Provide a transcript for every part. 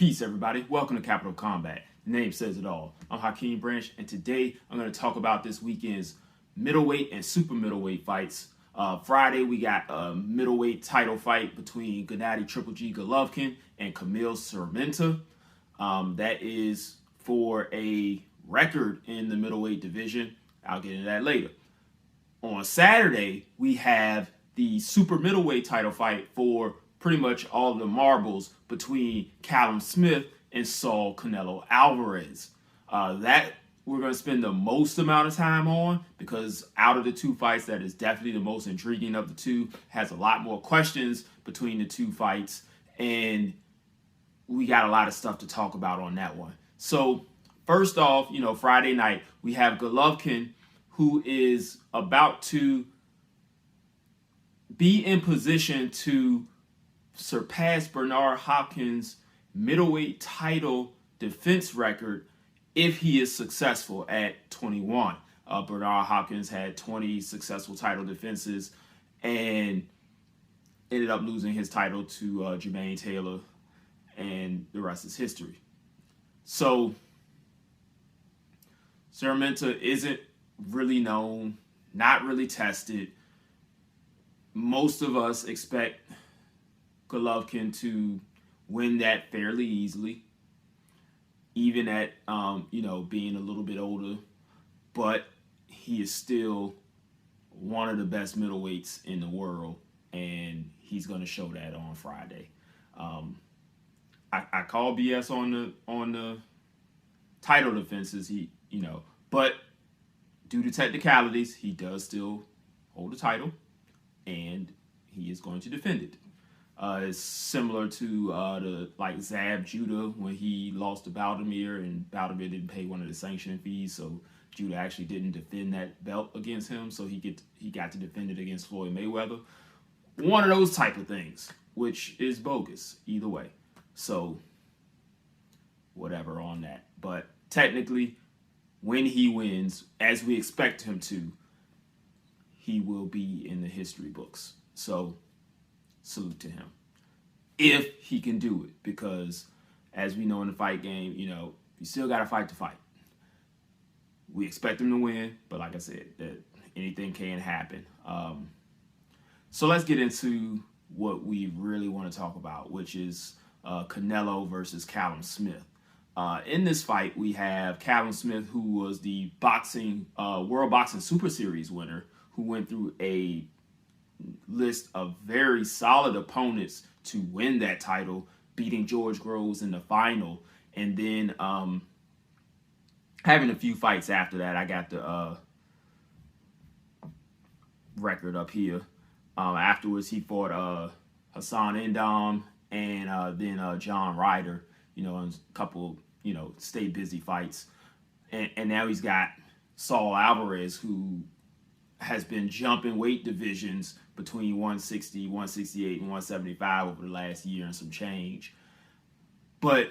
Peace, everybody. Welcome to Capital Combat. The name says it all. I'm Hakeem Branch, and today I'm going to talk about this weekend's middleweight and super middleweight fights. Friday, we got a middleweight title fight between Gennady Triple G Golovkin and Kamil Szeremeta. That is for a record in the middleweight division. I'll get into that later. On Saturday, we have the super middleweight title fight for pretty much all the marbles between Callum Smith and Saul Canelo Alvarez. That we're going to spend the most amount of time on because out of the two fights, that is definitely the most intriguing of the two. Has a lot more questions between the two fights, and we got a lot of stuff to talk about on that one. So first off, Friday night, we have Golovkin, who is about to be in position to surpass Bernard Hopkins' middleweight title defense record if he is successful at 21. Bernard Hopkins had 20 successful title defenses and ended up losing his title to Jermaine Taylor, and the rest is history. So Szeremeta isn't really known, not really tested. Most of us expect Golovkin to win that fairly easily, even at being a little bit older, but he is still one of the best middleweights in the world, and he's going to show that on Friday. I call BS on the title defenses, but due to technicalities, he does still hold the title, and he is going to defend it. It's similar to Zab Judah when he lost to Baldomir, and Baldomir didn't pay one of the sanction fees, so Judah actually didn't defend that belt against him, so he got to defend it against Floyd Mayweather. One of those type of things, which is bogus either way. So whatever on that. But technically, when he wins, as we expect him to, he will be in the history books. So salute to him, if he can do it, because as we know in the fight game, you still got to fight to fight. We expect him to win, but like I said, anything can happen. So let's get into what we really want to talk about, which is Canelo versus Callum Smith. In this fight, we have Callum Smith, who was the World Boxing Super Series winner, who went through a list of very solid opponents to win that title, beating George Groves in the final, and then having a few fights after that. I got the record up here. Afterwards, he fought Hassan Endam and then John Ryder, in a couple, stay busy fights. And now he's got Saul Alvarez, who has been jumping weight divisions between 160, 168, and 175 over the last year and some change. But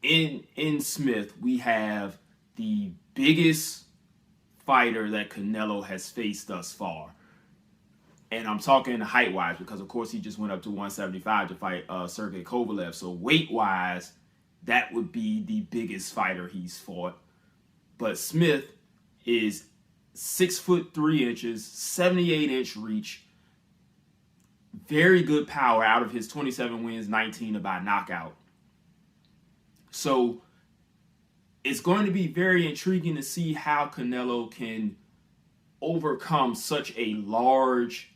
in Smith, we have the biggest fighter that Canelo has faced thus far. And I'm talking height-wise because, of course, he just went up to 175 to fight Sergey Kovalev. So weight-wise, that would be the biggest fighter he's fought. But Smith is 6'3", 78-inch reach, very good power. Out of his 27 wins, 19 by knockout. So it's going to be very intriguing to see how Canelo can overcome such a large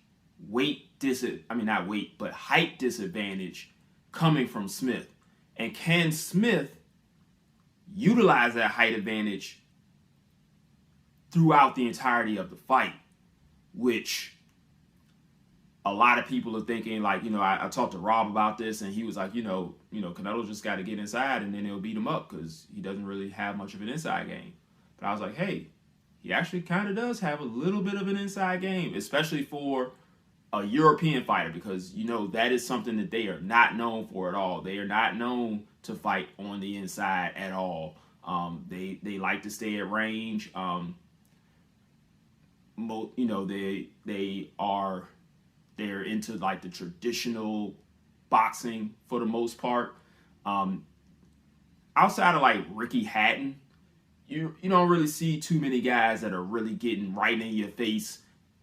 height disadvantage coming from Smith. And can Smith utilize that height advantage throughout the entirety of the fight, which a lot of people are thinking, I talked to Rob about this, and he was like, Canelo just got to get inside, and then he'll beat him up because he doesn't really have much of an inside game. But I was like, hey, he actually kind of does have a little bit of an inside game, especially for a European fighter, because, that is something that they are not known for at all. They are not known to fight on the inside at all. They like to stay at range. They're into the traditional boxing for the most part. outside of like Ricky Hatton, you don't really see too many guys that are really getting right in your face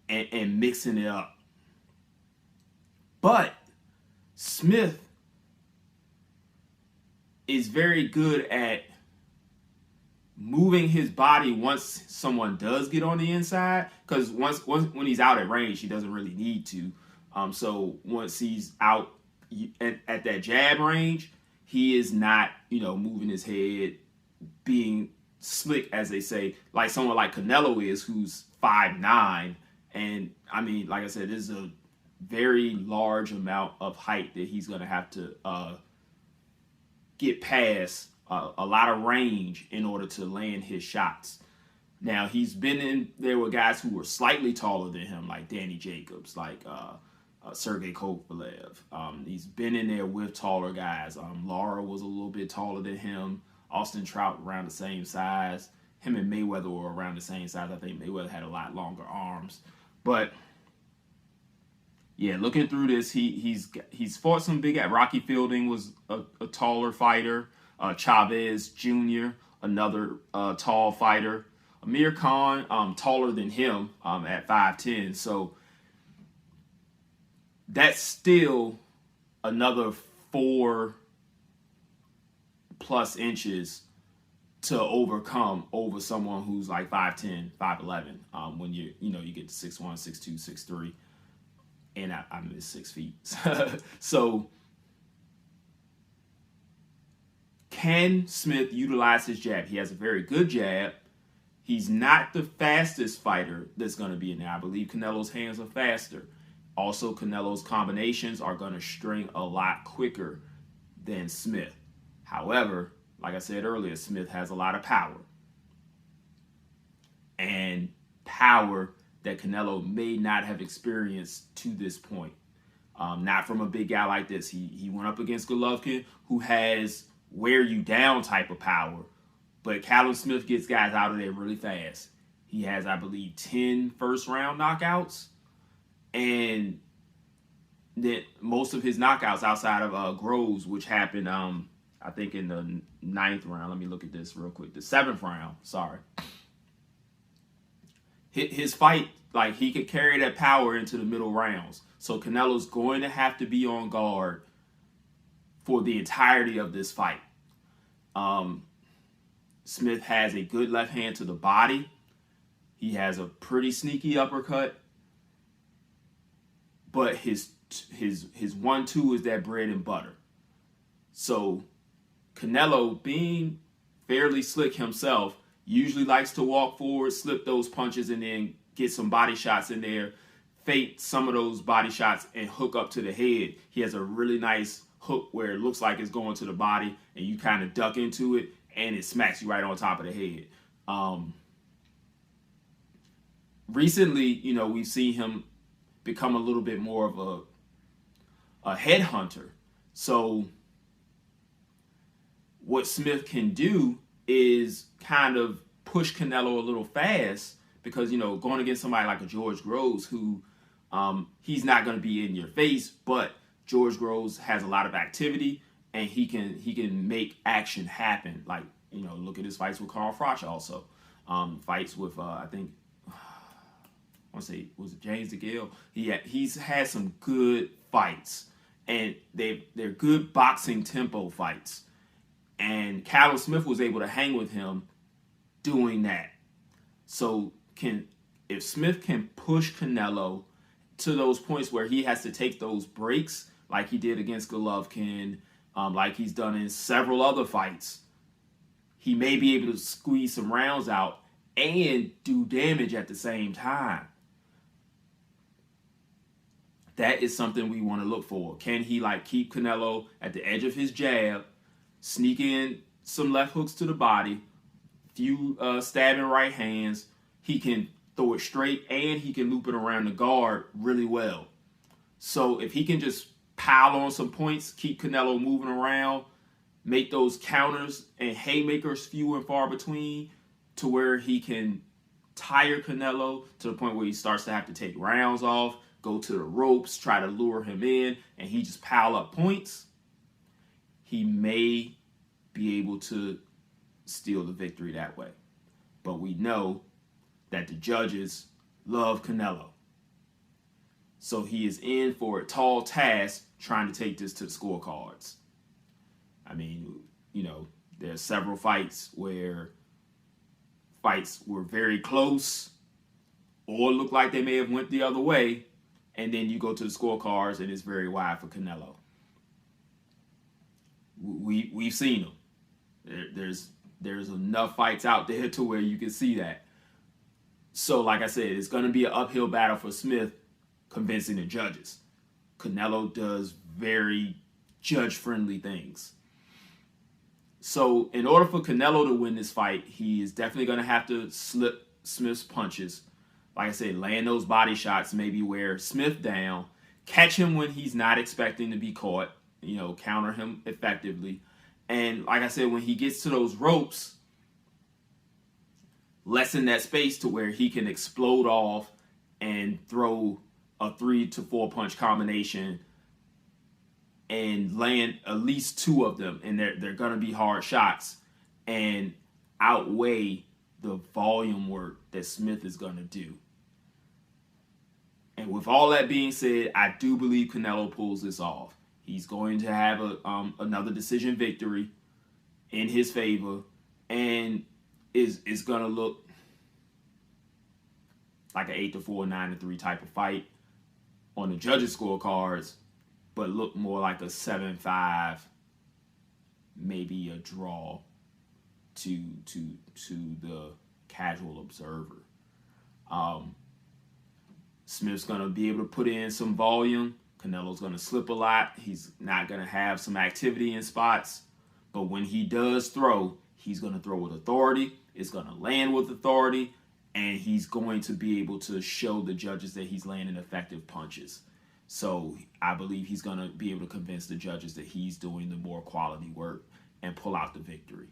and mixing it up. But Smith is very good at moving his body once someone does get on the inside, because once when he's out at range, he doesn't really need to. So once he's out at that jab range, he is not, moving his head, being slick, as they say, like someone like Canelo is, who's 5'9", and I mean, like I said, this is a very large amount of height that he's gonna have to get past, a lot of range in order to land his shots. Now, he's been in there with guys who were slightly taller than him, like Danny Jacobs, like Sergey Kovalev. He's been in there with taller guys. Lara was a little bit taller than him. Austin Trout around the same size. Him and Mayweather were around the same size. I think Mayweather had a lot longer arms. But yeah, looking through this, he's fought some big. Rocky Fielding was a taller fighter. Chavez Jr., another tall fighter. Amir Khan, taller than him at 5'10". So that's still another 4+ inches to overcome over someone who's like 5'10", 5'11". When you get to 6'1", 6'2", 6'3", and I'm 6 feet. So can Smith utilize his jab? He has a very good jab. He's not the fastest fighter that's going to be in there. I believe Canelo's hands are faster. Also, Canelo's combinations are going to string a lot quicker than Smith. However, like I said earlier, Smith has a lot of power. And power that Canelo may not have experienced to this point. Not from a big guy like this. He went up against Golovkin, who has wear you down type of power. But Callum Smith gets guys out of there really fast. He has, I believe, 10 first-round knockouts. And that most of his knockouts outside of Groves, which happened, I think, in the 9th round. Let me look at this real quick. The 7th round, sorry. His fight, like, he could carry that power into the middle rounds. So Canelo's going to have to be on guard for the entirety of this fight. Smith has a good left hand to the body. He has a pretty sneaky uppercut. But his 1-2 is that bread and butter. So Canelo, being fairly slick himself, usually likes to walk forward, slip those punches, and then get some body shots in there, fake some of those body shots, and hook up to the head. He has a really nice hook where it looks like it's going to the body, and you kind of duck into it, and it smacks you right on top of the head. Recently, we've seen him become a little bit more of a headhunter. So what Smith can do is kind of push Canelo a little fast, because, going against somebody like a George Groves, who he's not going to be in your face, but George Groves has a lot of activity, and he can make action happen. Like, look at his fights with Carl Froch also. Fights with, I think, I want to say, was it James DeGale? He's had some good fights, and they're good boxing tempo fights. And Callum Smith was able to hang with him doing that. So if Smith can push Canelo to those points where he has to take those breaks, like he did against Golovkin, like he's done in several other fights, he may be able to squeeze some rounds out and do damage at the same time. That is something we want to look for. Can he keep Canelo at the edge of his jab, sneak in some left hooks to the body, few stabbing right hands? He can throw it straight, and he can loop it around the guard really well. So if he can just pile on some points, keep Canelo moving around, make those counters and haymakers few and far between, to where he can tire Canelo to the point where he starts to have to take rounds off, go to the ropes, try to lure him in, and he just pile up points, he may be able to steal the victory that way. But we know that the judges love Canelo. So he is in for a tall task trying to take this to the scorecards. I mean, you know, there's several fights where fights were very close or look like they may have went the other way, and then you go to the scorecards and it's very wide for Canelo. We've seen them. There's enough fights out there to where you can see that. So, like I said, it's going to be an uphill battle for Smith convincing the judges. Canelo does very judge-friendly things. So, in order for Canelo to win this fight, he is definitely going to have to slip Smith's punches. Like I said, land those body shots, maybe wear Smith down, catch him when he's not expecting to be caught, you know, counter him effectively. And like I said, when he gets to those ropes, lessen that space to where he can explode off and throw a 3 to 4 punch combination and land at least 2 of them, and they're going to be hard shots and outweigh the volume work that Smith is going to do. And with all that being said, I do believe Canelo pulls this off. He's going to have another decision victory in his favor, and is going to look like an 8-4, 9-3 type of fight on the judges' scorecards, but look more like a 7-5, maybe a draw to the casual observer. Smith's going to be able to put in some volume. Canelo's going to slip a lot. He's not going to have some activity in spots. But when he does throw, he's going to throw with authority. It's going to land with authority. And he's going to be able to show the judges that he's landing effective punches. So I believe he's going to be able to convince the judges that he's doing the more quality work and pull out the victory.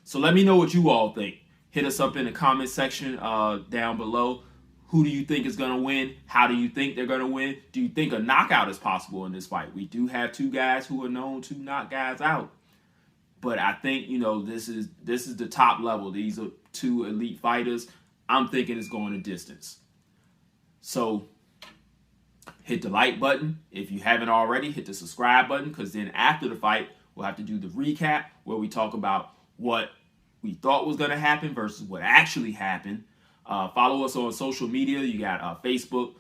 So let me know what you all think. Hit us up in the comment section down below. Who do you think is going to win? How do you think they're going to win? Do you think a knockout is possible in this fight? We do have 2 guys who are known to knock guys out. But I think, you know, this is the top level. These are 2 elite fighters. I'm thinking it's going a distance. So hit the like button. If you haven't already, hit the subscribe button, because then after the fight, we'll have to do the recap where we talk about what we thought was going to happen versus what actually happened. Follow us on social media. You got Facebook,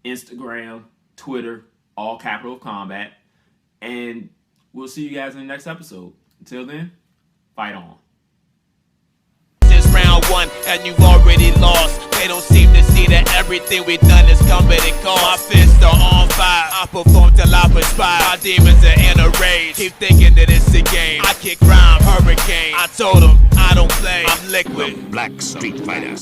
Instagram, Twitter, all Capital of Combat. And we'll see you guys in the next episode. Until then, fight on. This round 1 and you've already lost. They don't seem to see that everything we've done is coming and cost. My fists are on fire. I perform till I perspire. My demons are in a rage. Keep thinking that it's a game. I kick rhyme, hurricane. I told them I don't play. I'm liquid. Black Street Fighter.